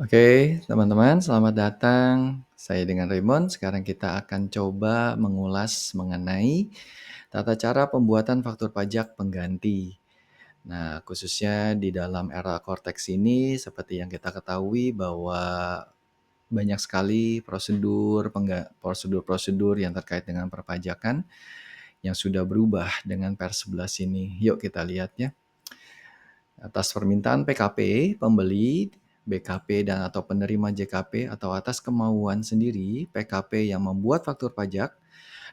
Oke, teman-teman, selamat datang. Saya dengan Raymond. Sekarang kita akan coba mengulas mengenai tata cara pembuatan faktur pajak pengganti. Nah, khususnya di dalam era Cortex ini, seperti yang kita ketahui bahwa banyak sekali prosedur-prosedur yang terkait dengan perpajakan yang sudah berubah dengan Pers 11 ini. Yuk kita lihat ya. Atas permintaan PKP, pembeli, BKP dan atau penerima JKP atau atas kemauan sendiri, PKP yang membuat faktur pajak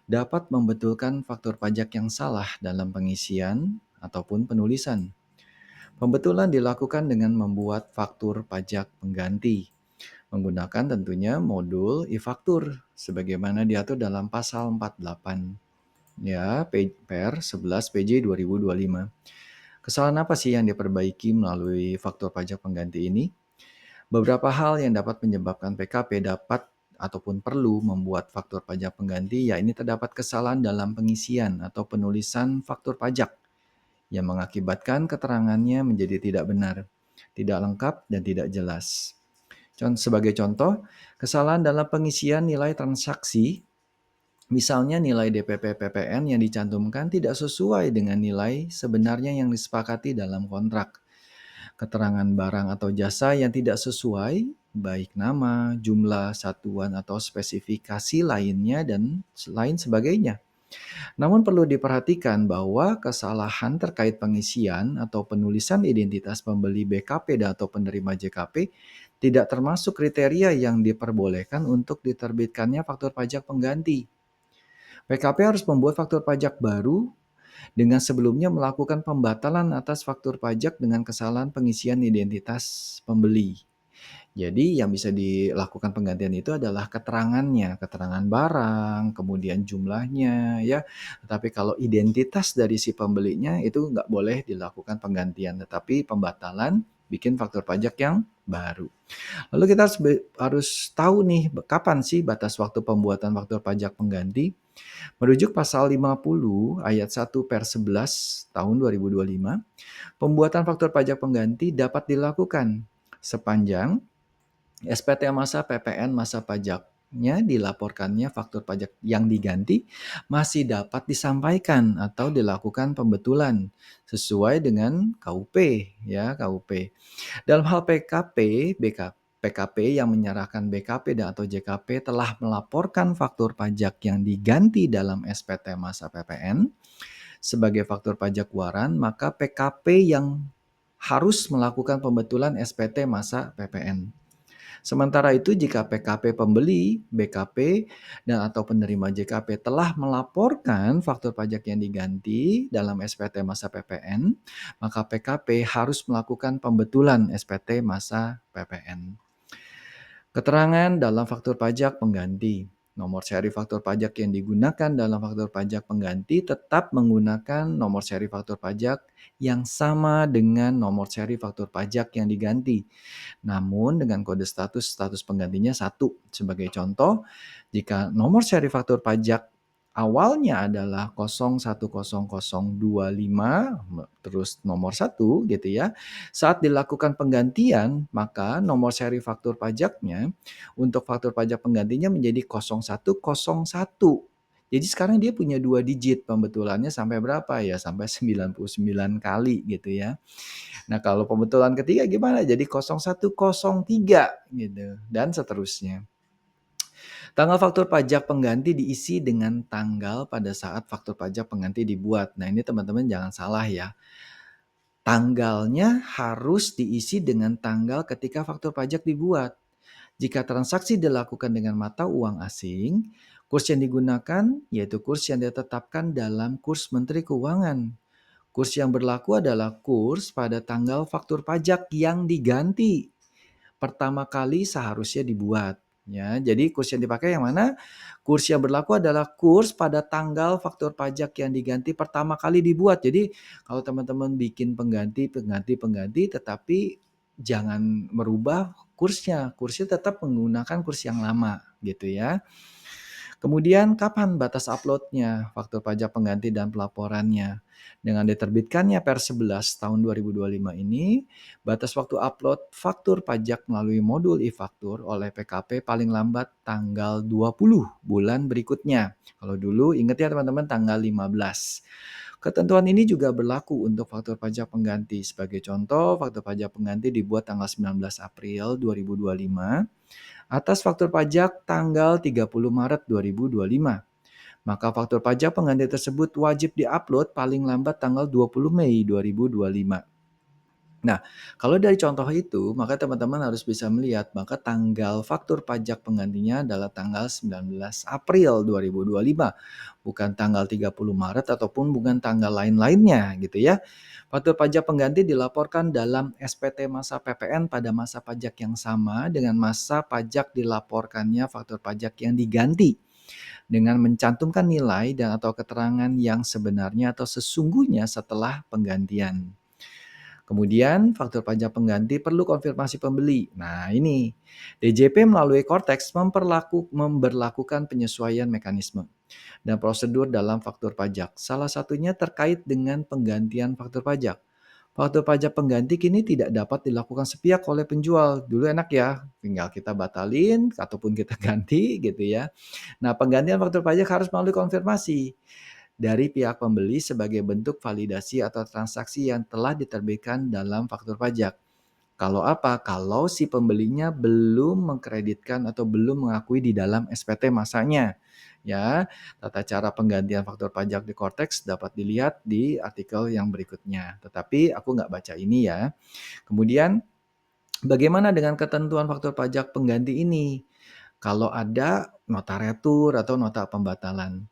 dapat membetulkan faktur pajak yang salah dalam pengisian ataupun penulisan. Pembetulan dilakukan dengan membuat faktur pajak pengganti, menggunakan tentunya modul e-faktur sebagaimana diatur dalam pasal 48 ya, Per 11 PJ 2025. Kesalahan apa sih yang diperbaiki melalui faktur pajak pengganti ini? Beberapa hal yang dapat menyebabkan PKP dapat ataupun perlu membuat faktur pajak pengganti, yakni terdapat kesalahan dalam pengisian atau penulisan faktur pajak yang mengakibatkan keterangannya menjadi tidak benar, tidak lengkap, dan tidak jelas. Sebagai contoh, kesalahan dalam pengisian nilai transaksi, misalnya nilai DPP PPN yang dicantumkan tidak sesuai dengan nilai sebenarnya yang disepakati dalam kontrak. Keterangan barang atau jasa yang tidak sesuai, baik nama, jumlah, satuan, atau spesifikasi lainnya, dan lain sebagainya. Namun perlu diperhatikan bahwa kesalahan terkait pengisian atau penulisan identitas pembeli BKP atau penerima JKP tidak termasuk kriteria yang diperbolehkan untuk diterbitkannya faktur pajak pengganti. PKP harus membuat faktur pajak baru dengan sebelumnya melakukan pembatalan atas faktur pajak dengan kesalahan pengisian identitas pembeli. Jadi yang bisa dilakukan penggantian itu adalah keterangannya, keterangan barang, kemudian jumlahnya ya. Tetapi kalau identitas dari si pembelinya itu nggak boleh dilakukan penggantian, tetapi pembatalan bikin faktur pajak yang baru. Lalu kita harus tahu nih kapan sih batas waktu pembuatan faktur pajak pengganti. Merujuk pasal 50 ayat 1 per 11 tahun 2025, pembuatan faktur pajak pengganti dapat dilakukan sepanjang SPT masa PPN masa pajaknya dilaporkannya faktur pajak yang diganti masih dapat disampaikan atau dilakukan pembetulan sesuai dengan KUP ya, KUP. Dalam hal PKP yang menyerahkan BKP dan atau JKP telah melaporkan faktur pajak yang diganti dalam SPT masa PPN sebagai faktur pajak waran, maka PKP yang harus melakukan pembetulan SPT masa PPN. Sementara itu jika PKP pembeli, BKP, dan atau penerima JKP telah melaporkan faktur pajak yang diganti dalam SPT masa PPN, maka PKP harus melakukan pembetulan SPT masa PPN. Keterangan dalam faktur pajak pengganti. Nomor seri faktur pajak yang digunakan dalam faktur pajak pengganti tetap menggunakan nomor seri faktur pajak yang sama dengan nomor seri faktur pajak yang diganti. Namun dengan kode status penggantinya satu. Sebagai contoh, jika nomor seri faktur pajak awalnya adalah 010025 terus nomor 1 gitu ya. Saat dilakukan penggantian, maka nomor seri faktur pajaknya untuk faktur pajak penggantinya menjadi 0101. Jadi sekarang dia punya 2 digit pembetulannya sampai berapa ya? Sampai 99 kali gitu ya. Nah, kalau pembetulan ketiga gimana? Jadi 0103 gitu dan seterusnya. Tanggal faktur pajak pengganti diisi dengan tanggal pada saat faktur pajak pengganti dibuat. Nah, ini teman-teman jangan salah ya. Tanggalnya harus diisi dengan tanggal ketika faktur pajak dibuat. Jika transaksi dilakukan dengan mata uang asing, kurs yang digunakan yaitu kurs yang ditetapkan dalam kurs Menteri Keuangan. Kurs yang berlaku adalah kurs pada tanggal faktur pajak yang diganti pertama kali seharusnya dibuat. Ya, jadi kurs yang dipakai yang mana? Kurs yang berlaku adalah kurs pada tanggal faktur pajak yang diganti pertama kali dibuat. Jadi kalau teman-teman bikin pengganti, tetapi jangan merubah kursnya. Kursnya tetap menggunakan kurs yang lama gitu ya. Kemudian kapan batas uploadnya, faktur pajak pengganti dan pelaporannya. Dengan diterbitkannya Per 11 tahun 2025 ini, batas waktu upload faktur pajak melalui modul e-faktur oleh PKP paling lambat tanggal 20 bulan berikutnya. Kalau dulu ingat ya teman-teman tanggal 15. Ketentuan ini juga berlaku untuk faktur pajak pengganti. Sebagai contoh, faktur pajak pengganti dibuat tanggal 19 April 2025 atas faktur pajak tanggal 30 Maret 2025. Maka faktur pajak pengganti tersebut wajib diupload paling lambat tanggal 20 Mei 2025. Nah, kalau dari contoh itu, maka teman-teman harus bisa melihat maka tanggal faktur pajak penggantinya adalah tanggal 19 April 2025, bukan tanggal 30 Maret ataupun bukan tanggal lain-lainnya gitu ya. Faktur pajak pengganti dilaporkan dalam SPT masa PPN pada masa pajak yang sama dengan masa pajak dilaporkannya faktur pajak yang diganti dengan mencantumkan nilai dan atau keterangan yang sebenarnya atau sesungguhnya setelah penggantian. Kemudian faktur pajak pengganti perlu konfirmasi pembeli. Nah ini, DJP melalui Cortex memberlakukan penyesuaian mekanisme dan prosedur dalam faktur pajak. Salah satunya terkait dengan penggantian faktur pajak. Faktur pajak pengganti kini tidak dapat dilakukan sepihak oleh penjual. Dulu enak ya, tinggal kita batalin ataupun kita ganti gitu ya. Nah, penggantian faktur pajak harus melalui konfirmasi dari pihak pembeli sebagai bentuk validasi atau transaksi yang telah diterbitkan dalam faktur pajak. Kalau apa? Kalau si pembelinya belum mengkreditkan atau belum mengakui di dalam SPT masanya. Ya, tata cara penggantian faktur pajak di Cortex dapat dilihat di artikel yang berikutnya. Tetapi aku nggak baca ini ya. Kemudian, bagaimana dengan ketentuan faktur pajak pengganti ini? Kalau ada nota retur atau nota pembatalan.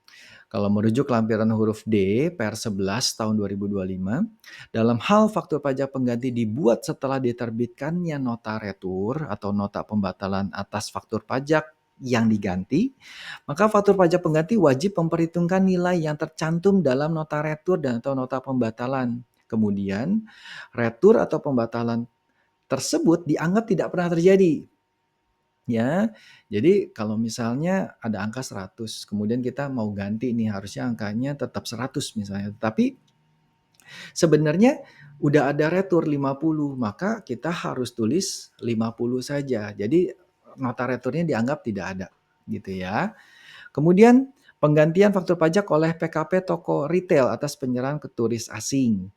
Kalau merujuk lampiran huruf D Per 11 tahun 2025, dalam hal faktur pajak pengganti dibuat setelah diterbitkannya nota retur atau nota pembatalan atas faktur pajak yang diganti, maka faktur pajak pengganti wajib memperhitungkan nilai yang tercantum dalam nota retur dan atau nota pembatalan. Kemudian, retur atau pembatalan tersebut dianggap tidak pernah terjadi. Ya, jadi kalau misalnya ada angka 100, kemudian kita mau ganti nih, harusnya angkanya tetap 100 misalnya, tapi sebenarnya udah ada retur 50, maka kita harus tulis 50 saja. Jadi nota returnya dianggap tidak ada, gitu ya. Kemudian penggantian faktur pajak oleh PKP toko retail atas penyerahan ke turis asing.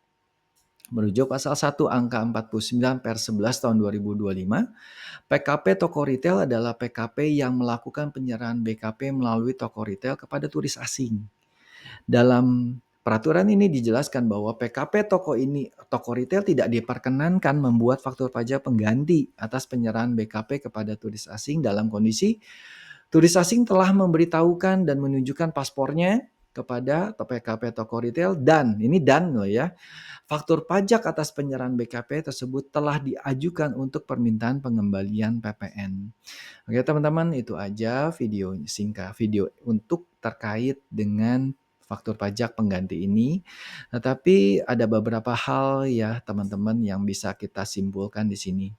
Merujuk pasal 1 angka 49 per 11 tahun 2025, PKP toko retail adalah PKP yang melakukan penyerahan BKP melalui toko retail kepada turis asing. Dalam peraturan ini dijelaskan bahwa PKP toko retail tidak diperkenankan membuat faktur pajak pengganti atas penyerahan BKP kepada turis asing dalam kondisi turis asing telah memberitahukan dan menunjukkan paspornya kepada PKP toko retail dan ini dan loh ya. Faktur pajak atas penyerahan BKP tersebut telah diajukan untuk permintaan pengembalian PPN. Oke teman-teman, itu aja video singkat video untuk terkait dengan faktur pajak pengganti ini. Tetapi ada beberapa hal ya teman-teman yang bisa kita simpulkan di sini.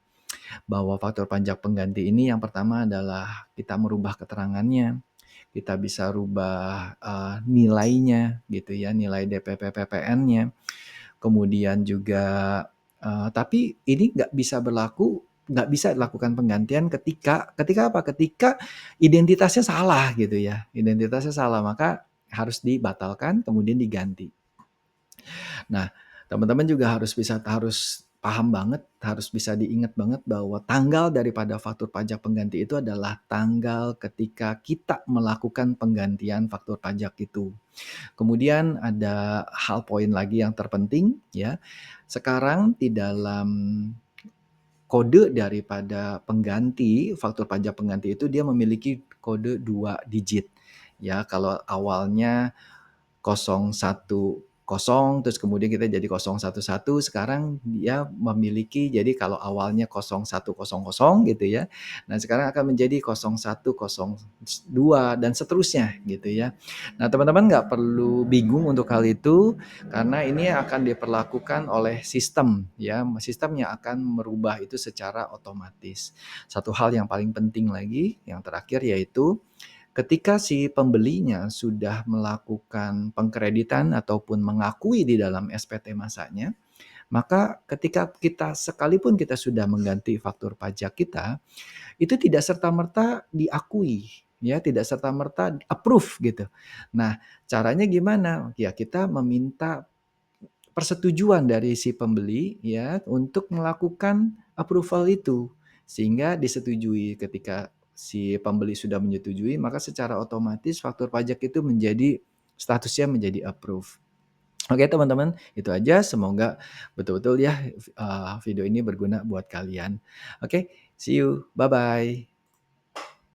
Bahwa faktur pajak pengganti ini yang pertama adalah kita merubah keterangannya, kita bisa rubah nilainya gitu ya, nilai DPP PPN-nya. Kemudian juga tapi ini nggak bisa dilakukan penggantian ketika apa? Ketika identitasnya salah gitu ya, identitasnya salah maka harus dibatalkan kemudian diganti. Nah, teman-teman juga harus paham banget, harus bisa diingat banget bahwa tanggal daripada faktur pajak pengganti itu adalah tanggal ketika kita melakukan penggantian faktur pajak itu. Kemudian ada hal poin lagi yang terpenting ya. Sekarang di dalam kode daripada pengganti, faktur pajak pengganti itu dia memiliki kode 2 digit. Ya, kalau awalnya 010 terus kemudian kita jadi 011 sekarang dia memiliki jadi kalau awalnya 0100 gitu ya. Nah, sekarang akan menjadi 0102 dan seterusnya gitu ya. Nah, teman-teman nggak perlu bingung untuk hal itu karena ini akan diperlakukan oleh sistem ya. Sistem yang akan merubah itu secara otomatis. Satu hal yang paling penting lagi yang terakhir yaitu Ketika si pembelinya sudah melakukan pengkreditan ataupun mengakui di dalam SPT masanya, maka ketika kita sekalipun kita sudah mengganti faktur pajak kita, itu tidak serta-merta diakui, ya, tidak serta-merta approve gitu. Nah, caranya gimana? Ya kita meminta persetujuan dari si pembeli ya untuk melakukan approval itu. Sehingga disetujui. Ketika si pembeli sudah menyetujui, maka secara otomatis faktur pajak itu menjadi statusnya menjadi approve. Oke teman-teman, itu aja. Semoga betul-betul ya video ini berguna buat kalian. Oke, see you. Bye-bye.